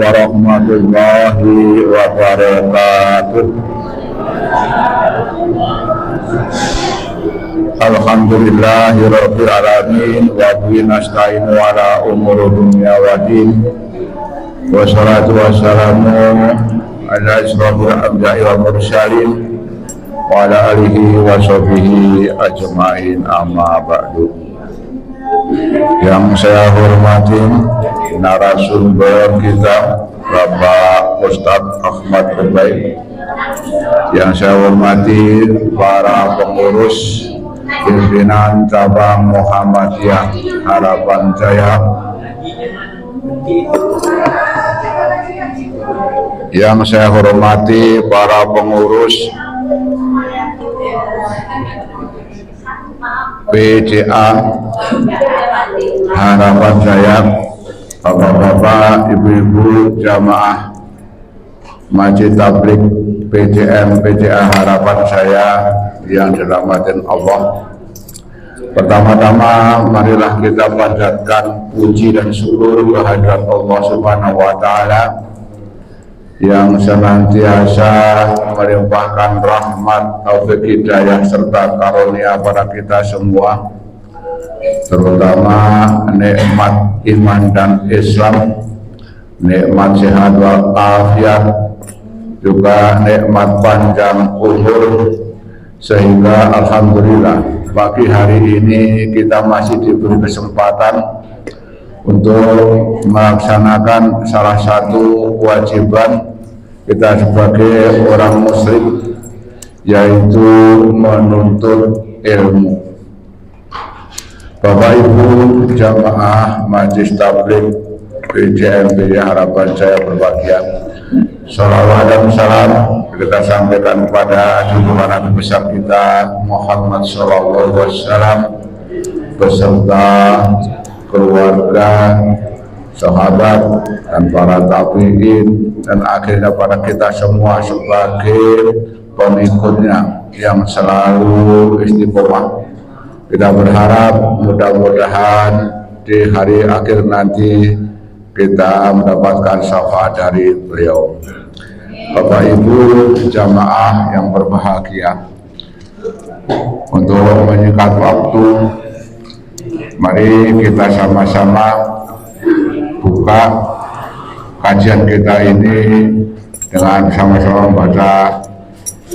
warahmatullahi wabarakatuh. Alhamdulillahirabbil alamin wa bihi nasta'inu ala umuri dunya waddin. Wassalatu wassalamu ala asyrofil anbiya'i wal mursalin wa ala alihi wa sahbihi ajma'in, amma ba'du. Yang saya hormati narasumber kita Bapak Ustadz Ahmad Rubaid, yang saya hormati para pengurus pimpinan cabang Muhammadiyah Harapan Jaya, yang saya hormati para pengurus PCA Harapan Jaya, bapak-bapak, ibu-ibu jamaah Masjid Tabligh PCM PCA Harapan Jaya yang dirahmati Allah. Pertama-tama marilah kita panjatkan puji dan syukur kehadirat Allah Subhanahu wa Ta'ala yang senantiasa melimpahkan rahmat, taufik, hidayah serta karunia pada kita semua, terutama nikmat iman dan Islam, nikmat sehat walafiat, juga nikmat panjang umur, sehingga alhamdulillah pagi hari ini kita masih diberi kesempatan untuk melaksanakan salah satu kewajiban kita sebagai orang muslim, yaitu menuntut ilmu. Bapak Ibu jamaah Majelis Tabligh PCM PCA Harapan Jaya berbahagia, salawat dan salam kita sampaikan kepada junjungan Nabi besar kita Muhammad SAW beserta keluarga, sahabat, dan para tabi'in, dan akhirnya pada kita semua sebagai pengikutnya yang selalu istiqomah. Kita berharap mudah-mudahan di hari akhir nanti kita mendapatkan syafaat dari beliau. Bapak Ibu jamaah yang berbahagia, untuk menyingkat waktu, mari kita sama-sama buka kajian kita ini dengan sama-sama membaca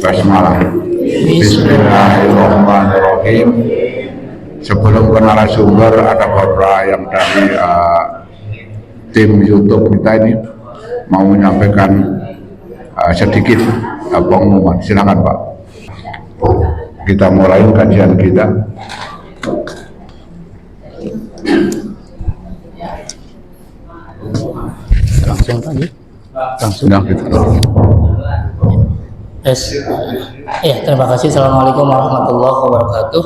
basmalah. Bismillahirrahmanirrahim. Sebelum ke narasumber, ada beberapa yang dari tim YouTube kita ini mau menyampaikan sedikit pengumuman. Silakan Pak. Kita mulai kajian kita. Langsung tadi. Langsung. Sudah kita. Ya, terima kasih. Assalamualaikum warahmatullahi wabarakatuh.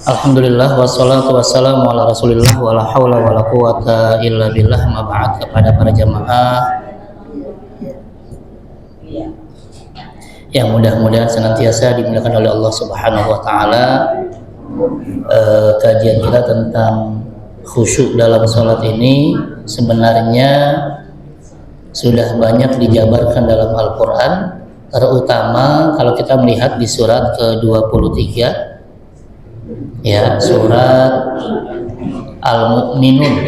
Alhamdulillah wassalatu wassalamu ala Rasulillah wala haula wala quwata illa billah. Ma ba'd. Kepada para jamaah yang mudah-mudahan senantiasa dimuliakan oleh Allah Subhanahu wa Ta'ala, kajian kita tentang khusyuk dalam sholat ini sebenarnya sudah banyak dijabarkan dalam Al-Quran, terutama kalau kita melihat di surat ke-23, ya, surat Al-Mu'minun,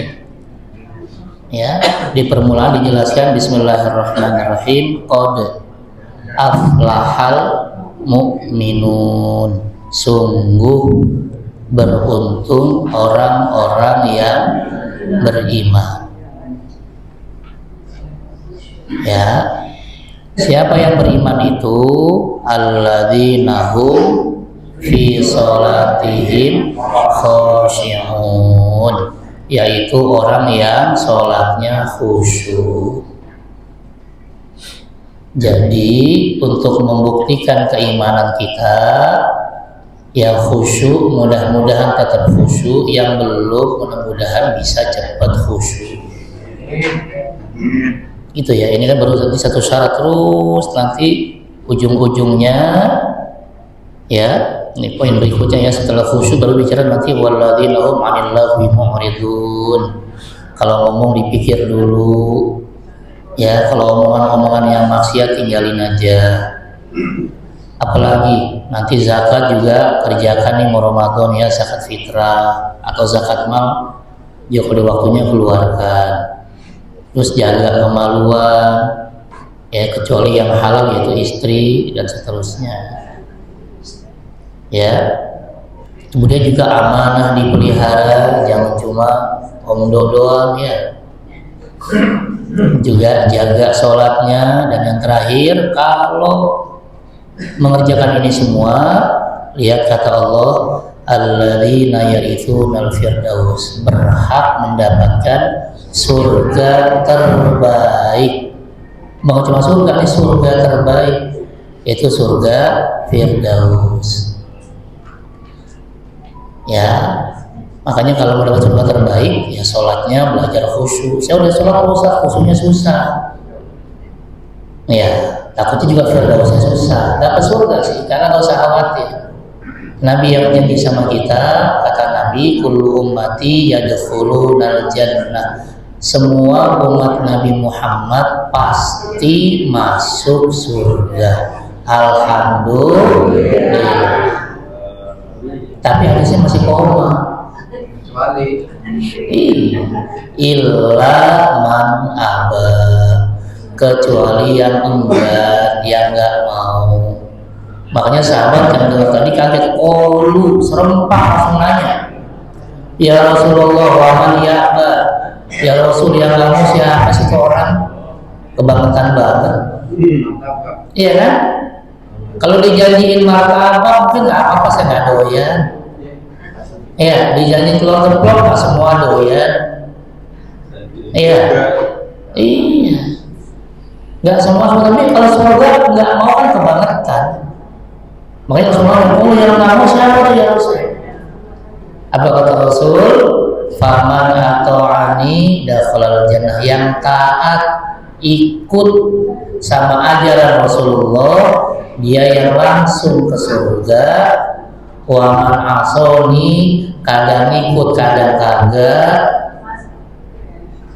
ya, di permulaan dijelaskan Bismillahirrahmanirrahim, qad aflahal mu'minun, sungguh beruntung orang-orang yang beriman. Ya, siapa yang beriman itu? Alladzina hum fi sholatihim khashi'un, yaitu orang yang sholatnya khusyuk. Jadi untuk membuktikan keimanan kita yang khusyuk, mudah-mudahan tetap khusyuk, yang belum mudah-mudahan bisa cepat khusyuk. Gitu ya, ini kan baru satu syarat, terus nanti ujung-ujungnya ya, ini poin berikutnya ya, setelah khusyuk baru bicara nanti walladzina hum 'anil lagwi mu'ridun, Kalau ngomong dipikir dulu, ya kalau omongan-omongan yang maksiat tinggalin aja. Apalagi nanti zakat juga kerjakan nih mau Ramadan ya, zakat fitrah atau zakat mal, ya kalau waktunya keluarkan. Terus jaga kemaluan, ya kecuali yang halal yaitu istri dan seterusnya. Ya, kemudian juga amanah dipelihara, jangan cuma omdo doang ya. Juga jaga sholatnya, dan yang terakhir kalau mengerjakan ini semua, lihat kata Allah, alladzina yarithunal firdaus, berhak mendapatkan surga terbaik. Bukan cuma surga, ini surga terbaik, yaitu surga firdaus. Ya, makanya kalau mau dapat surga terbaik, ya sholatnya belajar khusyuk. Saya udah sholat Ustaz, khusyuknya susah. Ya, takutnya juga firdausnya susah. Dapat surga sih, karena nggak usah khawatir. Nabi yang janji sama kita, kata Nabi, kullu ummati yadkhulunal jannah. Semua umat Nabi Muhammad pasti masuk surga. Alhamdulillah. Tapi hadisnya masih koma. Illa man aba, kecuali yang enggan, yang nggak mau. Makanya sahabat yang dengar tadi kaget, lu serempak langsung nanya, ya Rasulullah wa man ya'ba, ya Rasul yang nggak mau siapa sih orang? Kebangetan banget. Iya kan? Kalau dijanjiin martabak mungkin nggak apa-apa, saya nggak doyan. Iya, dijanjiin telur ceplok nggak semua doyan. Iya, nggak semua, tapi kalau surga nggak mau kan kebangetan. Makanya semua orang, yang nggak mau siapa ya Rasul? Apa kata Rasul? Faman ata'ani dakhalal jannah, yang taat ikut sama ajaran Rasulullah, dia yang langsung ke surga. Wa man asoni, kadang ikut kadang kagak,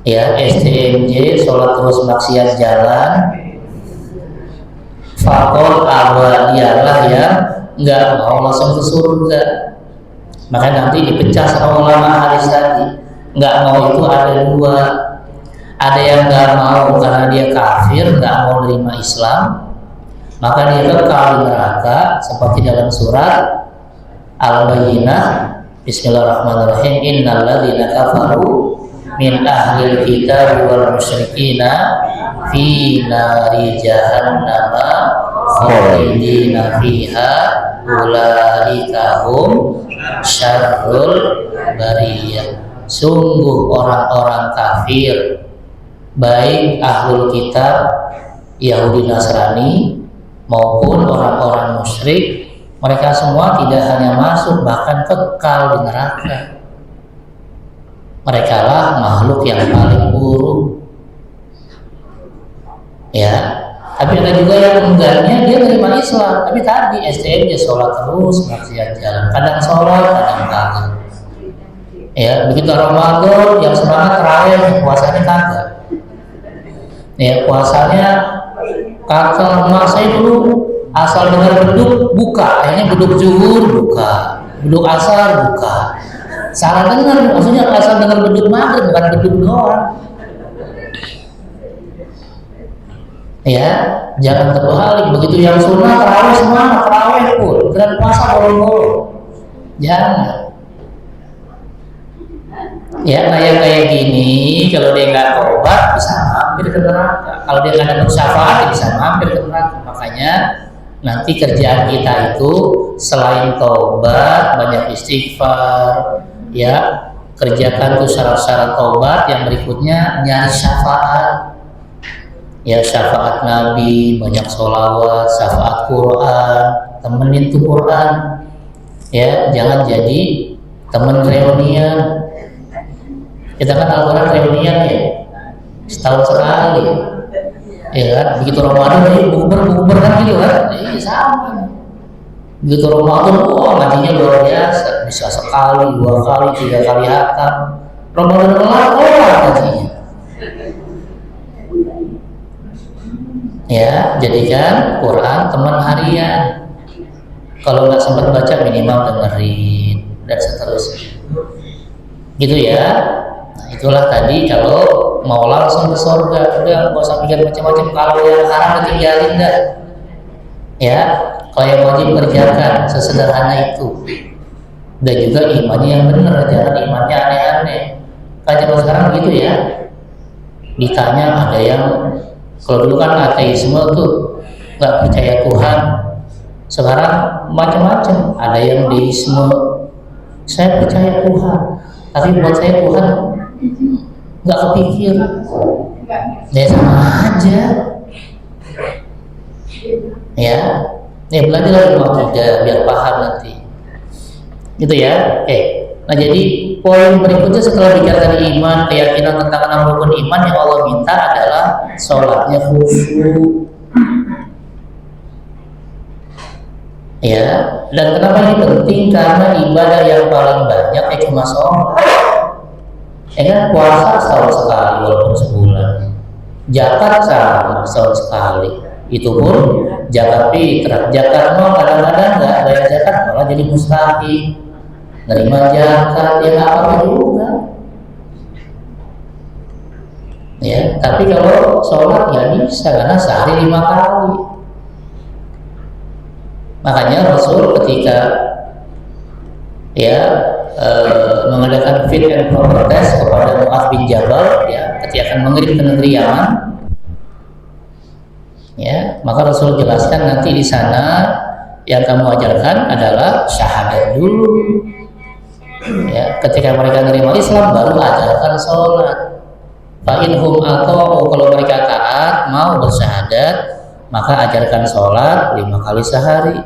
ya STMJ, sholat terus maksiat jalan, fakor abadiyalah yang nggak mau langsung ke surga. Makanya nanti dipecah sama ulama hadis tadi, nggak mau itu ada dua. Ada yang nggak mau karena dia kafir, nggak mau menerima Islam, maka dia kekal di neraka, seperti dalam surat Al-Bayyinah, Bismillahirrahmanirrahim, innal ladzina kafaru min ahlil kitab wal musyrikina fi nari jahannama khalidina fiha ulaika hum syarrul bariyah. Sungguh orang-orang kafir, baik ahlul kitab Yahudi Nasrani maupun orang-orang musyrik, mereka semua tidak hanya masuk, bahkan kekal di neraka. Mereka lah makhluk yang paling buruk. Ya, tapi ada juga yang enggaknya, dia terima Islam, tapi tadi STM dia sholat terus, maksiat jalan, kadang sholat, kadang kagak. Ya, begitu Ramadan yang semangat terawih, puasanya kagak. Ya, puasanya kagak. Saya dulu asal dengar beduk buka, akhirnya beduk zuhur buka, beduk asar buka. Salah dengar, maksudnya asal dengar beduk maghrib, bukan beduk doang. Ya, jangan terbalik. Begitu yang sunnah terawih semangat, terawih pun, dan puasa bolong-bolong. Jangan. Ya, kayak gini, kalau dia nggak tobat bisa mampir ke neraka. Kalau dia nggak dapat syafaat, dia bisa mampir ke neraka. Makanya nanti kerjaan kita itu selain tobat, banyak istighfar, ya, kerjakan tuh syarat-syarat tobat. Yang berikutnya nyari syafaat, ya, syafaat Nabi, banyak sholawat, syafaat Quran, temenin tuh Quran, ya, jangan jadi temen reunian. Kita kan Al-Quran reunian ya, setahun sekali. Ya kan, begitu Ramadan bukber kan gitu kan, sama. Begitu Ramadan, ngajinya luar biasa, bisa sekali, 2 kali, 3 kali hatam. Ramadan kelar katanya. Ya, jadikan Quran teman harian. Kalau nggak sempat baca minimal dengerin dan seterusnya. Gitu ya. Nah, itulah tadi kalau mau langsung ke surga, udah nggak usah pikir macam-macam. Kalau yang haram ditinggalin dah. Ya, kalau yang wajib kerjakan sesederhana itu. Dan juga imannya yang benar, jangan imannya aneh-aneh. Kayak sekarang gitu ya. Ditanya ada yang kalau dulu kan ateisme tuh nggak percaya Tuhan. Sekarang macam-macam. Ada yang deisme. Saya percaya Tuhan, tapi buat saya Tuhan nggak kepikir. Ya sama aja. Ya belajar dulu juga biar paham nanti. Gitu ya. Oke. Nah jadi poin berikutnya setelah bicara dari iman, keyakinan tentang 6 rukun iman yang Allah minta adalah sholatnya khusyuk. Ya, dan kenapa ini penting? Karena ibadah yang paling banyak cuma sholat. Ya kan, puasa setahun sekali walaupun sebulan. Zakat setahun sekali. Itu pun zakat fitrah. Zakat mau kadang-kadang nggak bayar zakat malah jadi mustahil. Nerima zakat ya nggak apa-apa juga. Ya, tapi kalau sholat ya bisa karena sehari 5 kali. Makanya Rasul ketika mengadakan fit and proper test kepada Mu'adz bin Jabal ya, ketika akan mengirim ke negeri Yaman, ya, maka Rasul jelaskan nanti di sana yang kamu ajarkan adalah syahadat dulu. Ya, ketika mereka menerima Islam baru ajarkan sholat. Fa'inhum atau kalau mereka taat mau bersyahadat maka ajarkan sholat 5 kali sehari.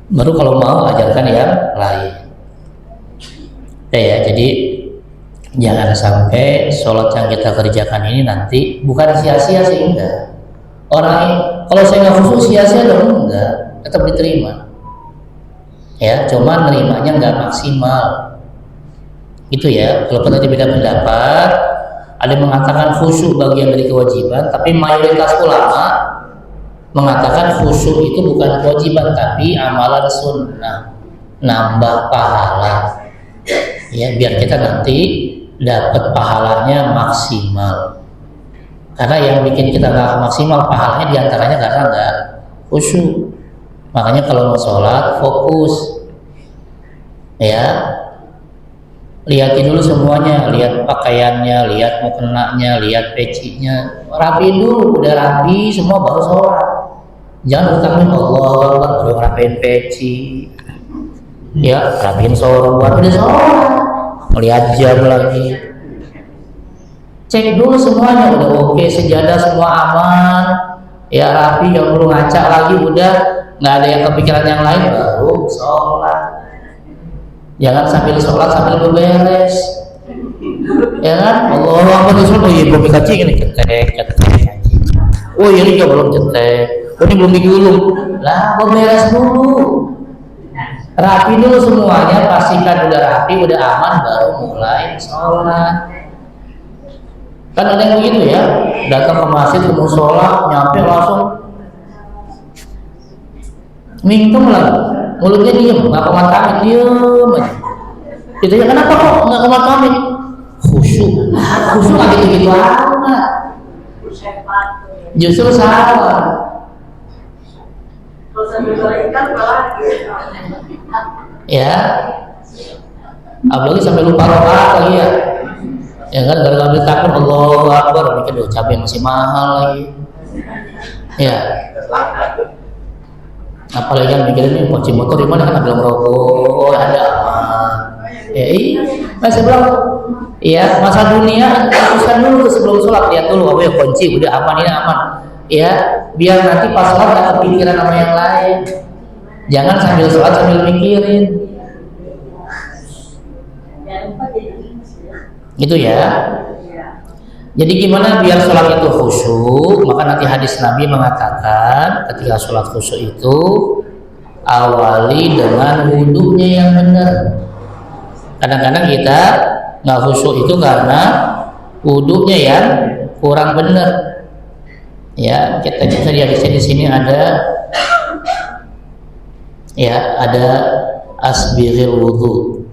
Baru kalau mau ajarkan yang lain. Ya, jadi jangan sampai sholat yang kita kerjakan ini nanti bukan sia-sia sehingga orang kalau saya nggak khusyuk sia-sia dong, enggak, tetap diterima. Ya, cuma nerimanya nggak maksimal. Gitu ya. Kalau nanti beda pendapat, ada yang mengatakan khusyuk bagian dari kewajiban, tapi mayoritas ulama mengatakan khusyuk itu bukan kewajiban tapi amalan sunnah, nambah pahala. Ya, biar kita nanti dapat pahalanya maksimal. Karena yang bikin kita nggak maksimal pahalanya diantaranya karena nggak khusyuk. Makanya kalau mau sholat fokus, ya lihatin dulu semuanya, lihat pakaiannya, lihat mukenanya, lihat pecinya, rapiin dulu. Udah rapi semua baru sholat. Jangan utamain Allah baru rapiin peci, ya rapiin sorban udah sholat. Melihat jam lagi, cek dulu semuanya udah oke, sejadah semua aman, ya rapi, yang perlu ngaca lagi, udah nggak ada yang kepikiran yang lain baru sholat. Jangan sambil sholat sambil beberes, ya kan? Allah apa tuh sholat? Oh iya belum dikacing ini cetek. Oh iya ini belum cetek. Oh ini belum digulung. Lah beberes dulu, rapi dulu semuanya, pastikan udah rapi, udah aman, baru mulai sholat. Kan ada yang begitu ya, datang ke masjid mau sholat, nyampe langsung mingkem lagi, mulutnya diem, nggak komat kami, diem aja. Gitu ya, kenapa kok nggak komat kami? Khusyuk nggak gitu-gitu amat. Justru salah. Ya, apalagi sampai lupa rokaat lagi ya. Ya kan, gara-gara takut Allahu Akbar, mikir doa cabai masih mahal lagi. Ya. Apalagi kan mikirin nih kunci motor di mana, kan belum rokok, ada aman. Ya iya, masih belum. Iya, masa dunia fokuskan dulu sebelum sholat, lihat dulu apa ya kunci udah aman, ini aman. Ya, biar nanti pas sholat gak kepikiran sama yang lain. Jangan sambil sholat sambil mikirin. Gitu ya. Jadi gimana biar sholat itu khusyuk? Maka nanti hadis Nabi mengatakan ketika sholat khusyuk itu awali dengan wudhunya yang benar. Kadang-kadang kita Nggak khusyuk itu karena wudunya yang kurang benar. Ya, kita bisa lihat di sini ada asbiril wudu.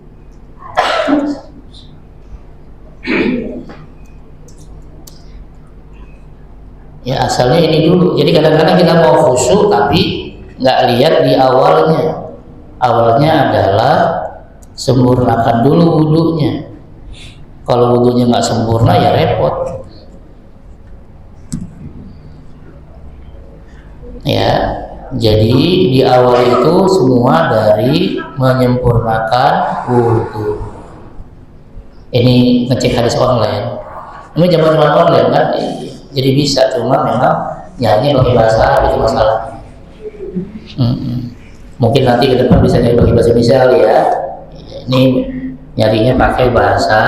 Ya, asalnya ini dulu. Jadi kadang-kadang kita mau khusyuk tapi nggak lihat di awalnya. Awalnya adalah sempurnakan dulu wudunya. Kalau wudunya nggak sempurna ya repot. Ya, jadi di awal itu semua dari menyempurnakan wudu. Ini ngecek hadis online. Ini zaman online kan, jadi bisa, cuma memang nyari pakai bahasa Arab itu masalah. Mungkin nanti ke depan bisa nyari pakai bahasa Indonesia kali ya. Ini nyarinya pakai bahasa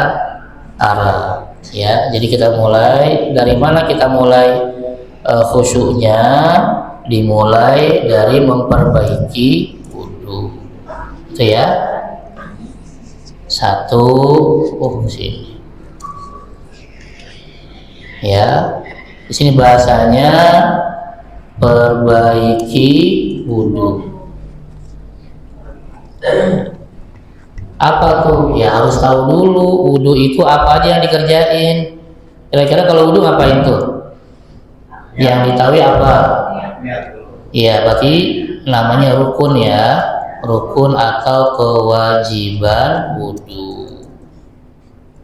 Arab. Ya, jadi kita mulai dari mana kita mulai khusyuknya? Dimulai dari memperbaiki wudu. Itu ya. Satu, sini. Ya, di sini bahasanya perbaiki wudu. Apa tuh? Ya harus tahu dulu wudu itu apa aja yang dikerjain. Kira-kira kalau wudu ngapain tuh? Yang ditahui apa? Iya, berarti namanya rukun ya, rukun atau kewajiban wudu.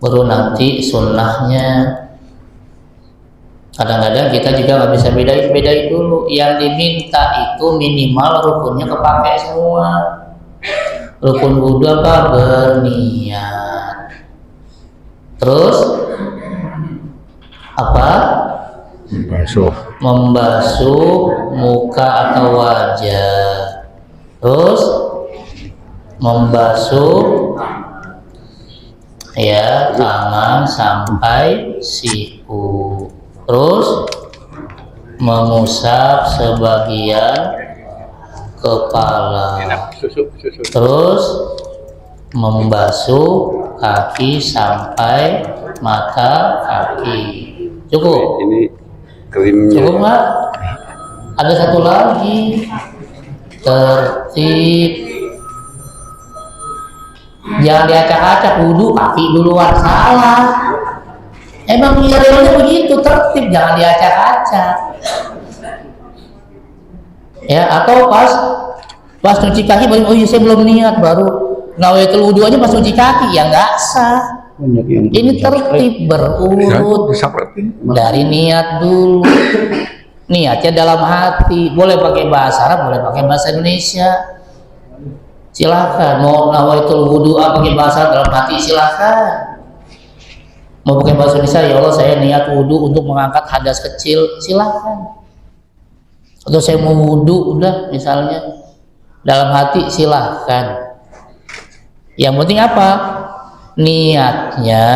Baru nanti sunnahnya. Kadang-kadang kita juga nggak bisa bedain dulu. Yang diminta itu minimal rukunnya kepake semua. Rukun wudu apa? Berniat. Terus apa? Membasuh muka atau wajah. Terus membasuh ya tangan sampai siku. Terus mengusap sebagian kepala. Terus membasuh kaki sampai mata kaki. Cukup? Ini krimnya. Cukup nggak? Ada satu lagi. Tertib. Jangan diacak-acak, wudu kaki duluan, salah. Emang realnya begitu, tertib, jangan diacak-acak. Ya, atau pas cuci kaki baru, oh iya saya belum niat, baru nawaitul wudu aja pas cuci kaki, ya nggak sah. Ini tertib berurut dari niat dulu. Niatnya dalam hati, boleh pakai bahasa Arab, boleh pakai bahasa Indonesia. Silakan. Mau nawaitul wudu pakai bahasa dalam hati, silakan. Mau pakai bahasa Indonesia, ya Allah saya niat wudu untuk mengangkat hadas kecil, silakan. Atau saya mau wudu, udah misalnya dalam hati, silakan. Yang penting apa? Niatnya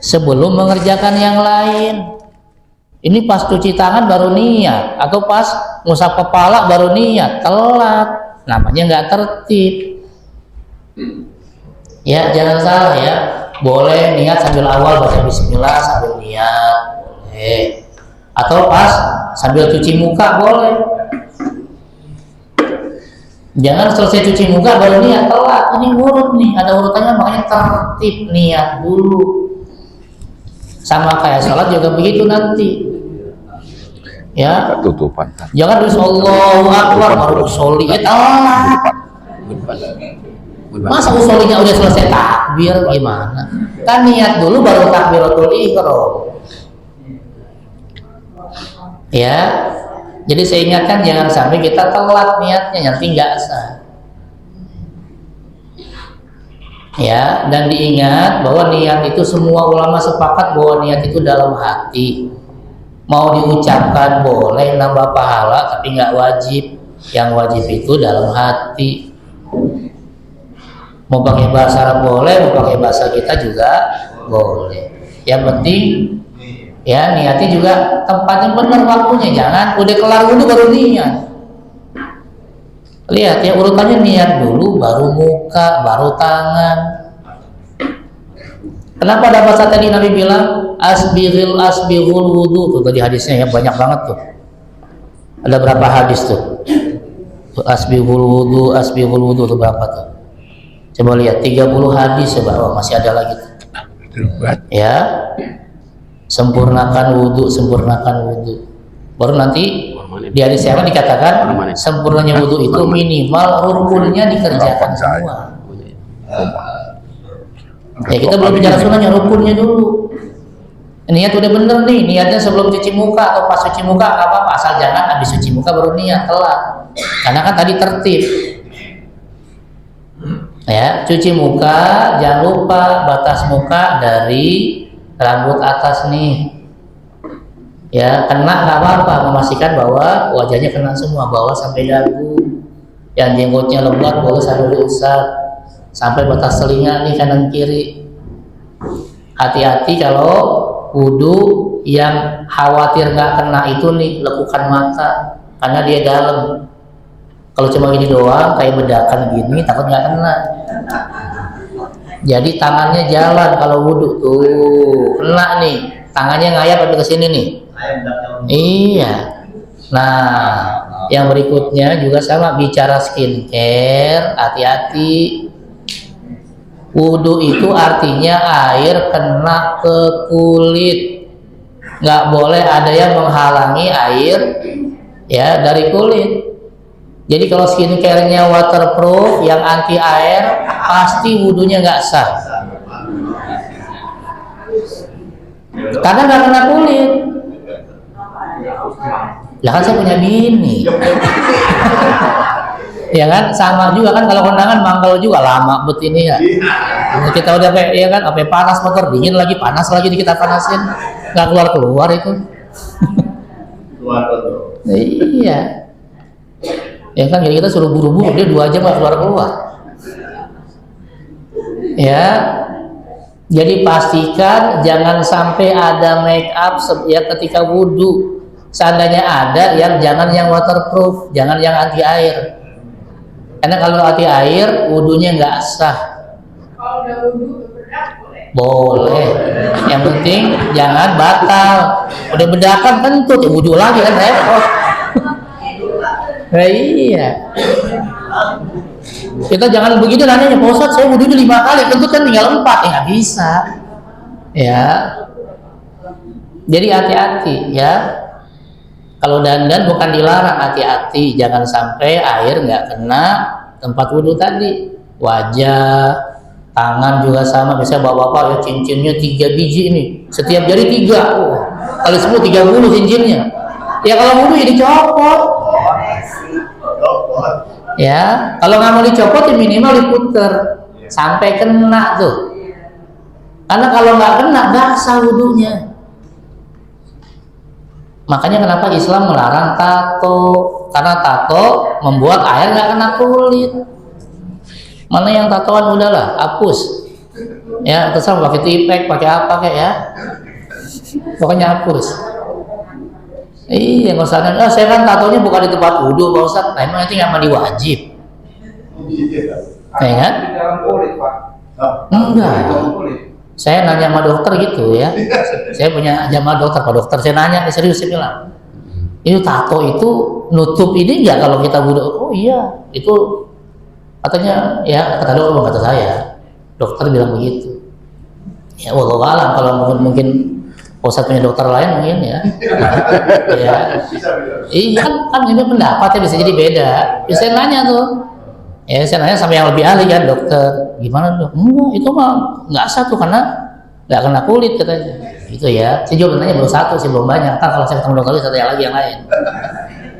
sebelum mengerjakan yang lain. Ini pas cuci tangan baru niat, atau pas ngusap kepala baru niat, telat, namanya nggak tertib. Ya jangan salah ya, boleh niat sambil awal baca bismillah sambil niat, boleh. Atau pas sambil cuci muka boleh. Jangan selesai cuci muka baru niat, telat. Ini urut nih, ada urutannya, makanya tertib, niat dulu. Sama kayak sholat juga begitu nanti. Ya. Tutupan. Jangan terus Allahu Akbar baru usolli, telat. Masa usollinya udah selesai takbir gimana? Kan niat dulu baru takbiratul ihram. Ya. Jadi saya ingatkan jangan sampai kita telat niatnya, nanti nggak sah. Ya, dan diingat bahwa niat itu semua ulama sepakat bahwa niat itu dalam hati. Mau diucapkan boleh nambah pahala, tapi nggak wajib. Yang wajib itu dalam hati. Mau pakai bahasa Arab boleh, mau pakai bahasa kita juga boleh. Yang penting ya niatnya juga tempatnya benar waktunya, jangan udah kelar wudu baru niat. Lihat ya urutannya, niat dulu baru muka baru tangan. Kenapa ada bahasa tadi Nabi bilang asbighul wudu tuh tadi hadisnya ya banyak banget tuh. Ada berapa hadis tuh? Asbighul wudu tuh berapa tuh? Coba lihat 30 hadis coba. Oh, masih ada lagi tuh. Ya. Sempurnakan wudu. Baru nanti di hadis yang akan dikatakan sempurnanya wudu itu minimal rukunnya dikerjakan semua. Ya kita belum bicara sunnahnya, rukunnya dulu. Niat udah bener nih, niatnya sebelum cuci muka atau pas cuci muka nggak apa-apa, asal jangan habis cuci muka baru niat, telat. Karena kan tadi tertib. Ya, cuci muka jangan lupa batas muka dari rambut atas nih. Ya, kena nggak apa-apa, memastikan bahwa wajahnya kena semua, bawah sampai dagu. Yang jenggotnya lebat boleh sambil diusap sampai batas telinga nih kanan kiri. Hati-hati kalau wudu yang khawatir nggak kena itu nih lekukan mata karena dia dalam. Kalau cuma gini doang kayak bedakan gini takut nggak kena. Jadi tangannya jalan kalau wudu tuh kena nih, tangannya ngayap sampai ke sini nih. Iya. Nah, yang berikutnya juga sama bicara skincare, hati-hati. Wudu itu artinya air kena ke kulit, nggak boleh ada yang menghalangi air ya dari kulit. Jadi kalau skincare-nya waterproof yang anti air, pasti wudunya nggak sah. Karena nggak kena kulit. Lah kan saya punya bini. Ya kan sama juga kan kalau kondangan manggal juga lama bet ini ya. Kita udah kayak ya kan sampai panas motor dingin lagi panas lagi kita panasin nggak keluar itu. Iya. Ya kan jadi kita suruh buru-buru dia 2 jam nggak keluar. Ya. Jadi pastikan jangan sampai ada make up ya ketika wudu. Seandainya ada jangan yang waterproof, jangan yang anti air. Karena kalau anti air wudunya nggak sah. Kalau udah wudu bedak boleh. Yang penting jangan batal. Udah bedakan kentut ya wudu lagi kan repot. Nah, iya. Kita jangan begitu nanya Pak Ustadz saya wudunya 5 kali kentut kan tinggal 4 ya nggak bisa. Ya. Jadi hati-hati ya. Kalau dandan bukan dilarang, hati-hati jangan sampai air nggak kena tempat wudhu tadi. Wajah, tangan juga sama. Biasanya bapak-bapak ya cincinnya 3 biji ini, setiap jari 3. Oh, kali 10 30 cincinnya. Ya kalau wudhu ya dicopot. Ya, kalau nggak mau dicopot ya minimal diputer sampai kena tuh. Karena kalau nggak kena basah wudhunya. Makanya kenapa Islam melarang tato? Karena tato membuat air nggak kena kulit. Mana yang tatoan udahlah, hapus. Ya, terserah pakai tipek, pakai apa kayak ya. Pokoknya hapus. Iya, nggak usah. Saya kan tatonya bukan di tempat wudhu, Pak Ustadz. Nah, emang itu nggak mandi wajib. Ya kan? Enggak. Saya nanya sama dokter gitu ya. Saya punya jamaah dokter, Pak Dokter. Saya nanya, serius saya bilang, itu tato itu nutup ini enggak kalau kita wudhu? Oh iya, itu katanya ya kata dokter, kata saya. Dokter bilang begitu. Ya wallahu alam kalau mungkin Ustadz punya dokter lain mungkin ya. Ya. Iya kan ini pendapatnya bisa jadi beda. Bisa nanya tuh. Ya saya nanya sama yang lebih ahli kan dokter, gimana dok? Enggak, itu mah nggak satu karena nggak kena kulit katanya. Itu ya. Saya juga nanya baru 1 sih belum banyak. Kan kalau saya ketemu dokter saya lagi yang lain.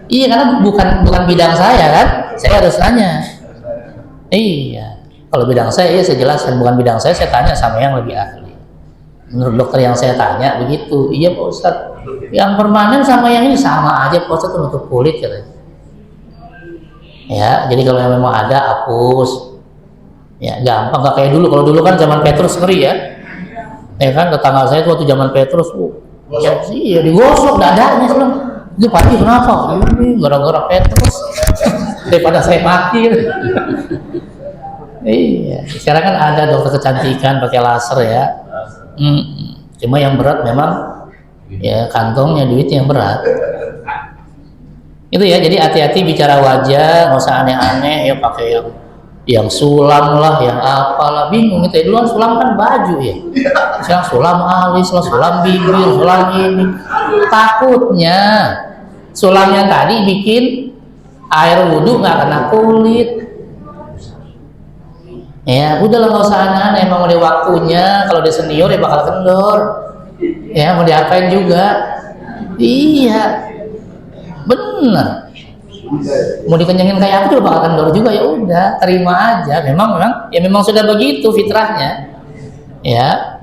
Iya karena bukan bidang saya kan, saya harus nanya. Iya. Kalau bidang saya iya saya jelaskan, bukan bidang saya tanya sama yang lebih ahli. Menurut dokter yang saya tanya begitu, iya Pak Ustadz. Yang permanen sama yang ini sama aja Pak Ustadz, nutup kulit katanya. Ya, jadi kalau yang memang ada hapus. Ya, gampang nggak kayak dulu. Kalau dulu kan zaman Petrus ngeri ya. Ya kan tetangga saya tuh waktu zaman Petrus, ya sih ya digosok dadanya sebelum. Itu pagi kenapa? Ini gara-gara Petrus. Daripada saya mati. Iya, sekarang kan ada dokter kecantikan pakai laser ya. Cuma yang berat memang ya kantongnya, duitnya yang berat. Itu ya, jadi hati-hati bicara wajah, nggak usah aneh-aneh ya, pakai yang sulam lah, yang apalah, bingung gitu ya. Duluan sulam kan baju ya, sekarang sulam alis lah, sulam bibir, sulam ini. Takutnya sulamnya tadi bikin air wudhu nggak kena kulit. Ya udahlah, nggak usah aneh-aneh, emang udah waktunya. Kalau dia senior ya bakal kendor. Ya mau diapain juga. Iya, bener. Mau dikenyangin kayak aku juga bakal kendor juga, ya udah terima aja. Memang sudah begitu fitrahnya. Ya.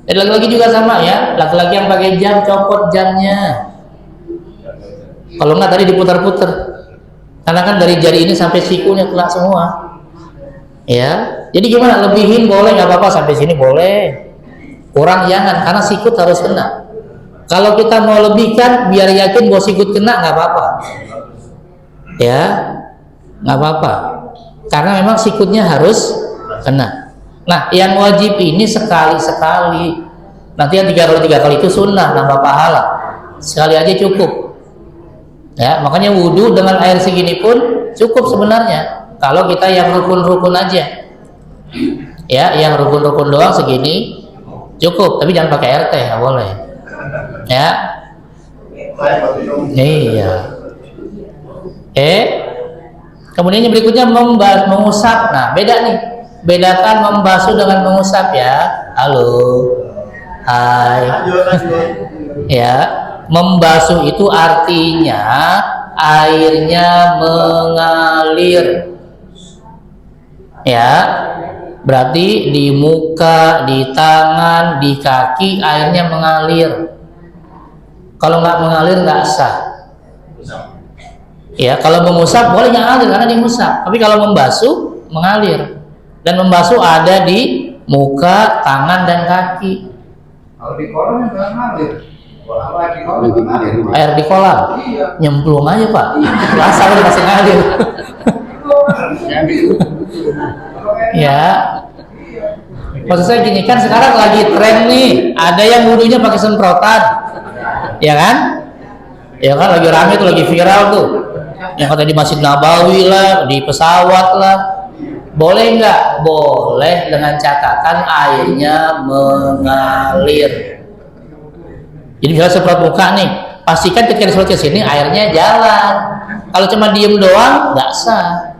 Dan laki-laki juga sama ya, laki-laki yang pakai jam copot jamnya. Kalau nggak tadi diputar-putar. Karena kan dari jari ini sampai sikunya kena semua. Ya. Jadi gimana? Lebihin boleh, nggak apa-apa, sampai sini boleh. Kurang jangan, karena sikut harus kena. Kalau kita mau lebihkan biar yakin bahwa sikut kena, nggak apa-apa. Ya, nggak apa-apa. Karena memang sikutnya harus kena. Nah, yang wajib ini sekali-sekali. Nanti yang 3 kali itu sunnah, nambah pahala. Sekali aja cukup. Ya, makanya wudhu dengan air segini pun cukup sebenarnya. Kalau kita yang rukun-rukun aja. Ya, yang rukun-rukun doang segini cukup, tapi jangan pakai air teh, nggak boleh. Ya. Iya. Kemudian yang berikutnya mengusap. Nah, beda nih. Bedakan membasuh dengan mengusap ya. Halo. Hai. Ya, membasuh itu artinya airnya mengalir. Ya. Berarti di muka, di tangan, di kaki airnya mengalir. Kalau nggak mengalir nggak sah. Ya, kalau mengusap boleh ngalir karena diusap. Tapi kalau membasuh mengalir. Dan membasuh ada di muka, tangan dan kaki. Kalau di kolam nggak ngalir. Air di kolam nyemplung aja Pak. Asal masih ngalir. Ya, maksud saya gini, kan sekarang lagi tren nih, ada yang wudhunya pakai semprotan, ya kan? Ya kan, lagi rame tuh, lagi viral tuh, yang kata di Masjid Nabawi lah, di pesawat lah. Boleh nggak? Boleh, dengan catatan airnya mengalir. Jadi misalnya semprot muka nih, pastikan ketika disemprot ke sini airnya jalan. Kalau cuma diem doang, nggak sah.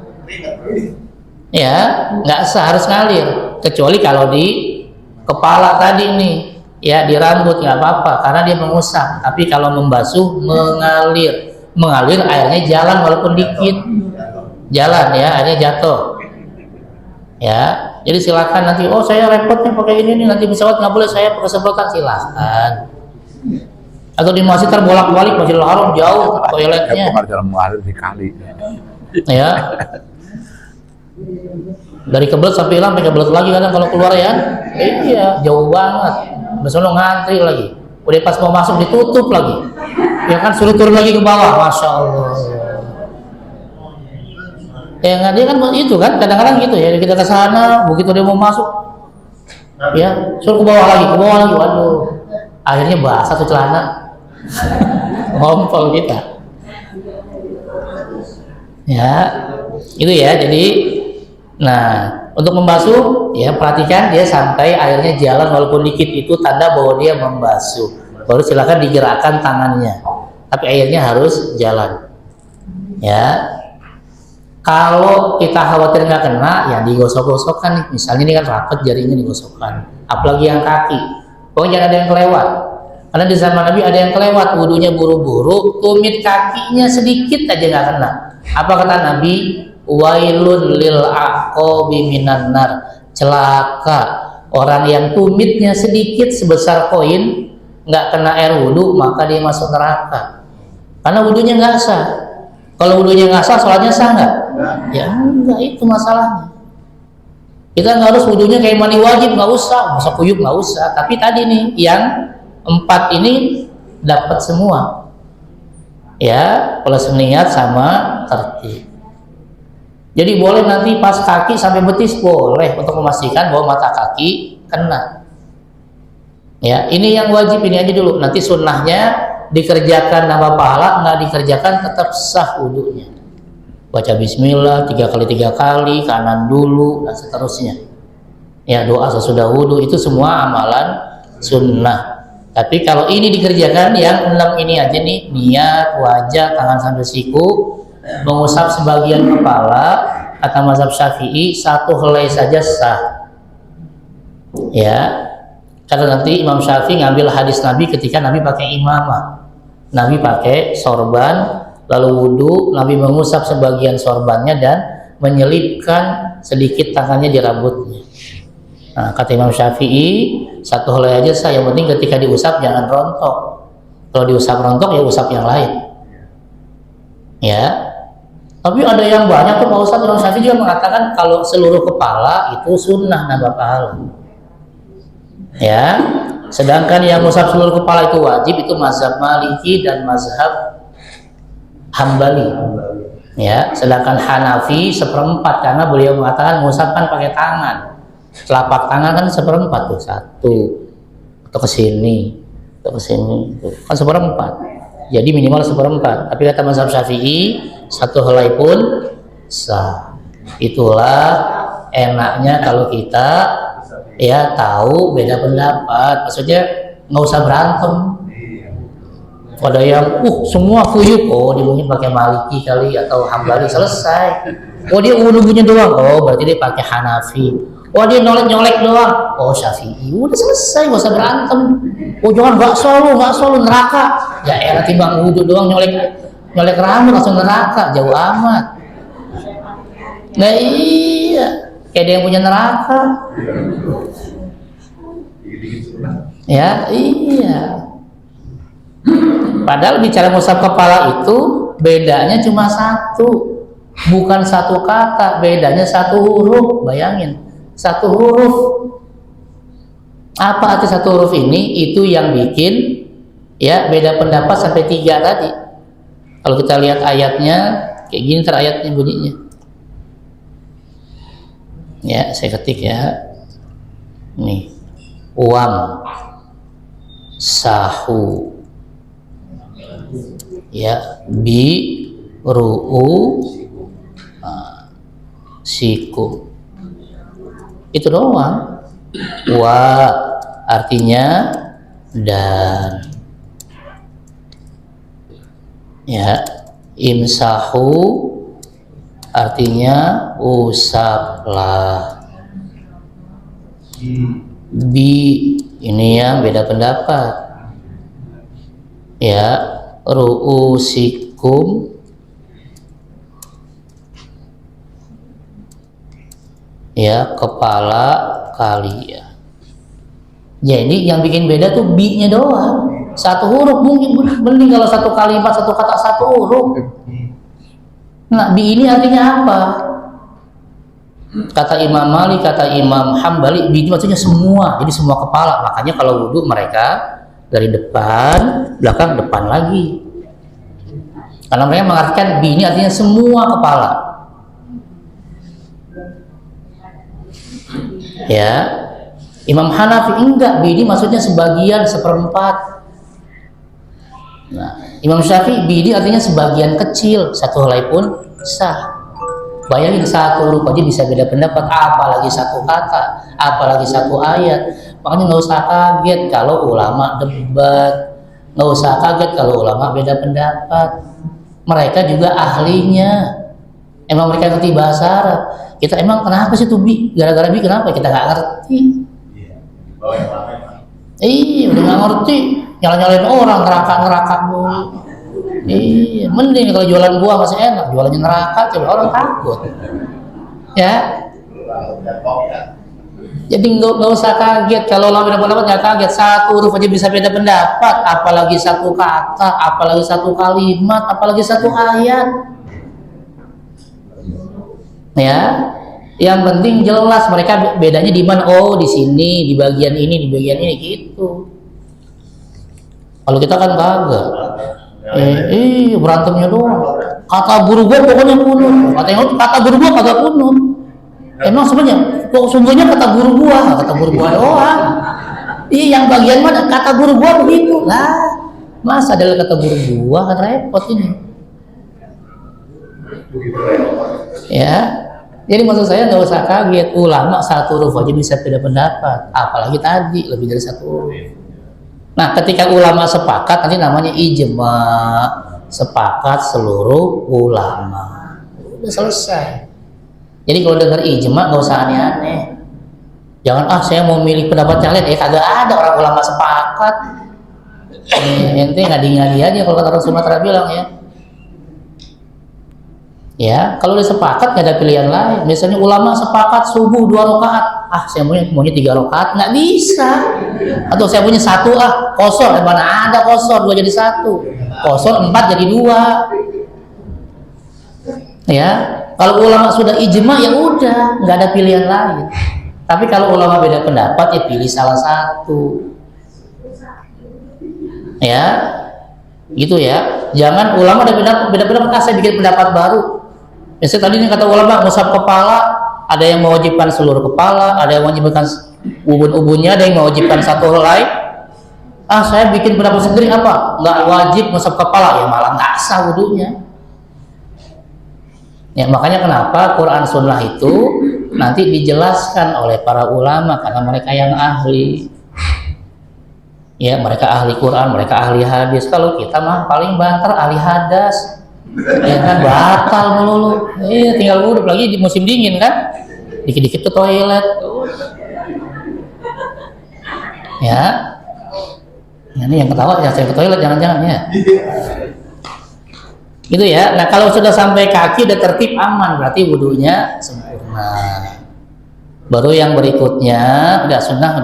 Ya, nggak sah, harus ngalir. Kecuali kalau di kepala tadi nih, ya di rambut nggak apa-apa karena dia mengusap. Tapi kalau membasuh mengalir airnya jalan walaupun dikit, jalan ya, airnya jatuh. Ya, jadi silakan nanti. Oh, saya repotnya pakai ini nih, nanti pesawat nggak boleh saya pakai semprotan, silakan. Atau di masjid terbolak-balik, Masjidil Haram jauh toiletnya. Mengalir di kali. Ya. Dari kebelet sampai hilang, sampai kebelet lagi kadang kalau keluar ya. Iya, jauh banget. Besok ngantri lagi. Udah pas mau masuk ditutup lagi. Ya kan, suruh turun lagi ke bawah. Masya Allah. Ya nggak, dia kan itu kan kadang-kadang gitu ya. Kita ke sana, begitu dia mau masuk, ya suruh ke bawah lagi. Waduh. Akhirnya basah tuh celana. Ngompol kita. Ya, itu ya. Jadi nah, untuk membasuh ya perhatikan dia sampai airnya jalan walaupun dikit, itu tanda bahwa dia membasuh. Baru silakan digerakkan tangannya. Tapi airnya harus jalan. Ya. Kalau kita khawatir nggak kena, ya digosok-gosokkan nih. Misalnya ini kan rapat jarinya digosokkan. Apalagi yang kaki. Pokoknya jangan ada yang kelewat. Karena di zaman Nabi ada yang kelewat, wudunya buru-buru, tumit kakinya sedikit aja nggak kena. Apa kata Nabi? Wailun lil aqabi minan nar. Celaka orang yang tumitnya sedikit sebesar koin, nggak kena air wudhu, maka dia masuk neraka. Karena wudhunya nggak sah. Kalau wudhunya nggak sah, sholatnya sah nggak? Ya enggak, itu masalahnya. Kita nggak harus wudhunya kayak mandi wajib, nggak usah, masa kuyup nggak usah. Tapi tadi nih yang 4 ini dapat semua. Ya, plus niat sama tertib. Jadi boleh nanti pas kaki sampai betis boleh untuk memastikan bahwa mata kaki kena. Ya, ini yang wajib ini aja dulu. Nanti sunnahnya dikerjakan nambah pahala, nggak dikerjakan tetap sah wudunya. Baca bismillah 3 kali, kanan dulu dan seterusnya. Ya, doa sesudah wudu itu semua amalan sunnah. Tapi kalau ini dikerjakan yang 6 ini aja nih, niat, wajah, tangan sambil siku, mengusap sebagian kepala, kata mazhab Syafi'i 1 helai saja sah. Ya, karena nanti Imam Syafi'i ngambil hadis Nabi ketika Nabi pakai imamah, Nabi pakai sorban, lalu wudu, Nabi mengusap sebagian sorbannya dan menyelipkan sedikit tangannya di rambutnya. Nah, kata Imam Syafi'i 1 helai aja sah, yang penting ketika diusap jangan rontok. Kalau diusap rontok ya usap yang lain. Ya, tapi ada yang banyak tuh Pak Ustadz. Imam Syafi'i juga mengatakan kalau seluruh kepala itu sunnah nambah pahala. Ya, sedangkan yang usap seluruh kepala itu wajib, itu mazhab Maliki dan mazhab Hambali. Ya, sedangkan Hanafi 1/4 karena beliau mengatakan mengusapkan pakai tangan. Telapak tangan kan 1/4 tuh, 1 atau ke sini kan 1/4. Jadi minimal 1/4. Tapi kata mazhab Syafi'i 1 helai pun sah. Itulah enaknya kalau kita ya tahu beda pendapat, maksudnya nggak usah berantem. Ada yang semua kuyup, dia mungkin pakai Maliki kali atau Hambali, selesai. Dia wudunya doang, berarti dia pakai Hanafi. Dia nyolek doang, Syafi'i. Udah selesai, nggak usah berantem. Jangan bakso lu neraka. Ya elah, timbang wudu doang nyolek rambut langsung neraka, jauh amat. Nah iya, kayak dia yang punya neraka. Ya iya. Padahal bicara ngusap kepala itu bedanya cuma 1, bukan 1 kata, bedanya 1 huruf. Bayangin, 1 huruf. Apa arti 1 huruf ini? Itu yang bikin ya beda pendapat sampai 3 tadi. Kalau kita lihat ayatnya kayak gini, ayatnya bunyinya. Ya, saya ketik ya. Nih, uam sahu ya bi ru'u siku, itu doang. Wa artinya dan, ya imsahu artinya usaplah. Bi ini yang beda pendapat. Ya, ru'usikum ya kepala kalian. Jadi yang bikin beda tuh bi-nya doang. 1 huruf mungkin mending kalau 1 kalimat 1 kata 1 huruf. Nah, bi ini artinya apa? Kata Imam Malik, kata Imam Hambali, bi maksudnya semua. Jadi semua kepala. Makanya kalau wudhu mereka dari depan, belakang, depan lagi. Karena mereka mengartikan bi ini artinya semua kepala. Ya, Imam Hanafi enggak, bi ini maksudnya sebagian, 1/4. Nah, Imam Syafi'i bi ini artinya sebagian kecil, 1 helai pun sah. Bayangin 1 huruf aja bisa beda pendapat, apalagi 1 kata, apalagi 1 ayat. Makanya nggak usah kaget kalau ulama debat, nggak usah kaget kalau ulama beda pendapat. Mereka juga ahlinya, emang mereka ngerti bahasa Arab. Kita emang kenapa sih tuh bi? Gara-gara bi kenapa? Kita nggak ngerti. Iya, udah nggak ngerti, nyalain orang, neraka mulu. Iya, mending kalau jualan buah masih enak, jualannya neraka, coba orang takut. Ya. Jadi nggak usah kaget kalau ulama beda pendapat, nggak kaget. 1 huruf aja bisa beda pendapat, apalagi 1 kata, apalagi 1 kalimat, apalagi 1 ayat. Ya, yang penting jelas mereka bedanya di mana. Di sini, di bagian ini, di bagian ini gitu. Kalau kita kan kagak. Berantemnya doang. Kata guru gua pokoknya kunut. Kata guru gua kagak kunut. Emang sebenarnya kok sumbernya kata guru gua doang. Iya, yang bagian mana? Kata guru gua begitu. Lah, masa adalah kata guru gua kan repot ini. Ya. Jadi maksud saya nggak usah kaget, ulama satu huruf aja bisa beda pendapat, apalagi tadi lebih dari satu huruf. Nah, ketika ulama sepakat nanti namanya ijma, sepakat seluruh ulama. Udah selesai. Jadi kalau dengar ijma nggak usah aneh-aneh. Jangan saya mau milih pendapat yang lain, kagak ada orang ulama sepakat. Ente ngadi-ngadi aja kalau kata orang Sumatera bilang ya. Ya, kalau udah sepakat nggak ada pilihan lain. Misalnya ulama sepakat subuh 2 rakaat, saya maunya 3 rakaat, nggak bisa. Atau saya punya 1, kosor, mana ada kosor 2 jadi 1, kosor 4 jadi 2. Ya, kalau ulama sudah ijma ya udah, nggak ada pilihan lain. Tapi kalau ulama beda pendapat ya pilih salah satu. Ya, gitu ya. Jangan ulama ada beda pendapat, saya bikin pendapat baru. Misalnya tadi ini kata ulama mushaf kepala, ada yang mewajibkan seluruh kepala, ada yang mewajibkan ubun-ubunnya, ada yang mewajibkan satu helai. Saya bikin pendapat sendiri apa? Nggak wajib mushaf kepala, ya malah nggak sah wudunya. Ya makanya kenapa Quran Sunnah itu nanti dijelaskan oleh para ulama karena mereka yang ahli. Ya mereka ahli Quran, mereka ahli hadis. Kalau kita mah paling banter ahli hadas. Ya kan batal melulu. Tinggal wudhu lagi di musim dingin kan, dikit-dikit ke toilet. Ya, ini yang ketawa ya saya ke toilet jangan-jangan ya. Gitu ya. Nah kalau sudah sampai kaki udah tertib aman berarti wudhunya sempurna. Baru yang berikutnya udah sunnah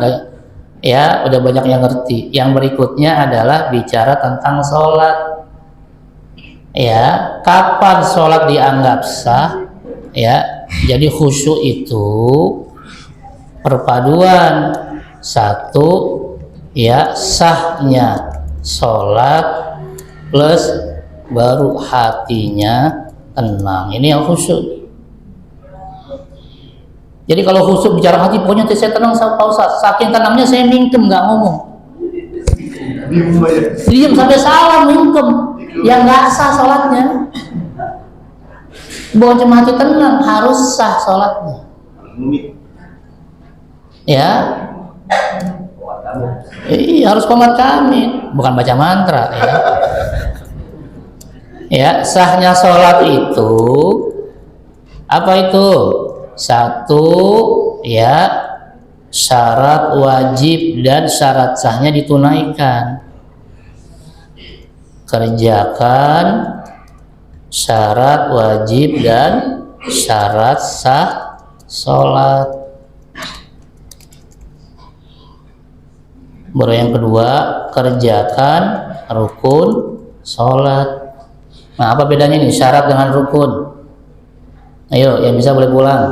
udah banyak yang ngerti. Yang berikutnya adalah bicara tentang sholat. Ya, kapan sholat dianggap sah? Ya, jadi khusyuk itu perpaduan satu, ya sahnya sholat plus baru hatinya tenang. Ini yang khusyuk. Jadi kalau khusyuk bicara hati, pokoknya saya tenang sama Pak Ustaz. Saking tenangnya saya mingkem nggak ngomong. Diam sampai salah mingkem. Yang nggak sah sholatnya. Bukan cuma hati tenang, harus sah sholatnya. Ya, harus qomat kamit, bukan baca mantra. Ya, sahnya sholat itu apa itu? Satu, ya syarat wajib dan syarat sahnya ditunaikan. Kerjakan syarat wajib dan syarat sah sholat. Baru yang kedua, kerjakan rukun sholat. Nah apa bedanya nih syarat dengan rukun? Ayo yang bisa boleh pulang.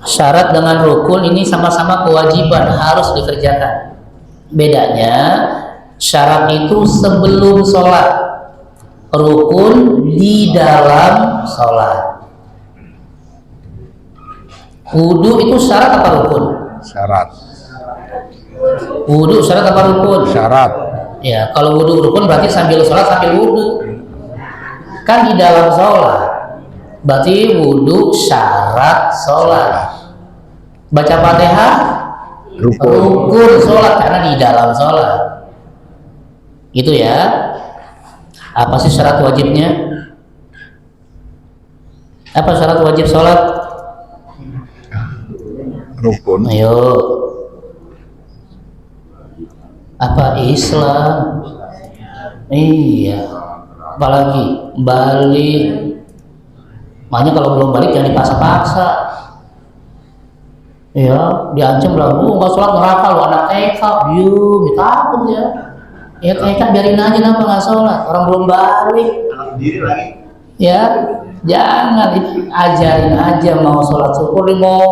Syarat dengan rukun ini sama-sama kewajiban, harus dikerjakan. Bedanya syarat itu sebelum sholat, rukun di dalam sholat. Wudu itu syarat apa rukun? Syarat. Wudu syarat apa rukun? Syarat. Ya kalau wudu rukun berarti sambil sholat sambil wudu. Kan di dalam sholat, berarti wudu syarat sholat. Baca Fatihah rukun sholat karena di dalam sholat. Gitu ya. Apa sih syarat wajibnya? Apa syarat wajib sholat? Rukun. Ayo. Apa Islam? Iya. Apalagi balik. Makanya kalau belum balik jangan dipaksa-paksa. Ya, diancam lah, nggak sholat neraka lu anak TK, takut ya. Ya TK biarin aja kenapa nggak sholat, orang belum balik. Anak sendiri lagi. Ya, jangan ajarin aja mau sholat syukur, mau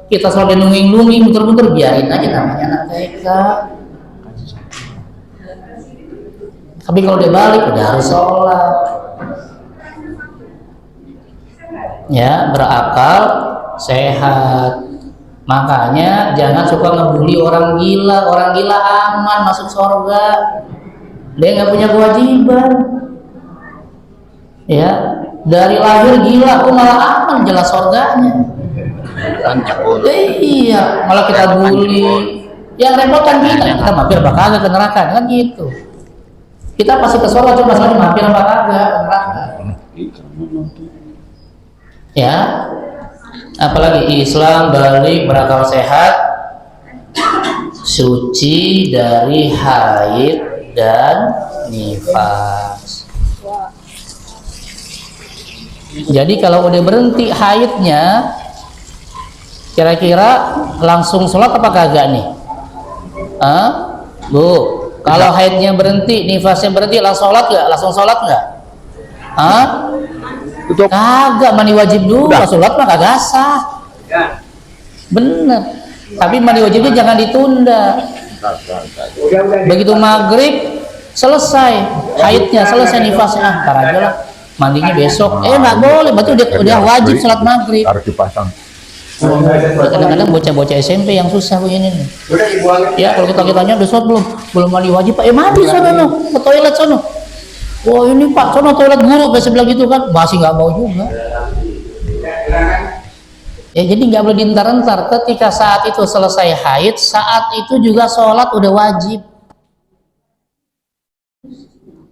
kita sholat nungging-nungging muter-muter biarin aja namanya anak TK. Tapi kalau dia balik udah harus sholat. ya, berakal, sehat. Makanya jangan suka ngebully orang gila. Orang gila aman masuk surga, dia nggak punya kewajiban. Ya, dari lahir gila, kok malah aman jelas surganya. Iya, malah kita bully. Yang repot kan kita mampir apa kagak ke neraka kan gitu. Kita pasti ke surga, cuma masalahnya mampir apa kagak ke neraka. Ya, apalagi Islam, balik, berakal sehat, suci dari haid dan nifas. Jadi kalau udah berhenti haidnya, kira-kira langsung sholat apa kagak nih? Bu, kalau haidnya berhenti, nifasnya berhenti, langsung sholat nggak? Langsung sholat nggak? Kagak, mandi wajib dulu. Sholat mah kagak sah. Bener. Tapi mandi wajibnya jangan ditunda. Begitu maghrib selesai haidnya, selesai nifasnya, ntar aja lah, mandinya besok. Nggak boleh, berarti udah wajib sholat maghrib. Harus dipasang. Kadang-kadang bocah-bocah SMP yang susah begini nih. Ya, kalau kita tanya udah sholat belum mandi wajib Pak. Mandi sono, ke toilet sono. Wah ini Pak, sono toilet guru, biasa bilang gitu kan, masih nggak mau juga. Ya jadi nggak boleh diantar-antar. Ketika saat itu selesai haid, saat itu juga sholat udah wajib.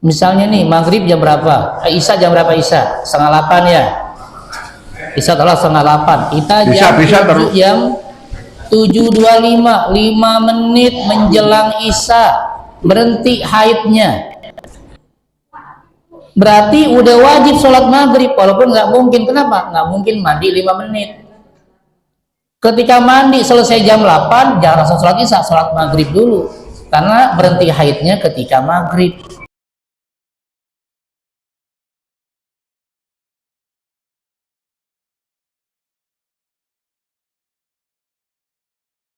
Misalnya nih maghrib jam berapa? Isya jam berapa Isya? 7:30 ya. Isya telah 7:30. Kita jam 7.25, 5 menit menjelang Isya berhenti haidnya. Berarti udah wajib sholat maghrib, walaupun nggak mungkin. Kenapa? Nggak mungkin mandi 5 menit. Ketika mandi selesai jam 8, jangan langsung sholat Isya, sholat maghrib dulu. Karena berhenti haidnya ketika maghrib.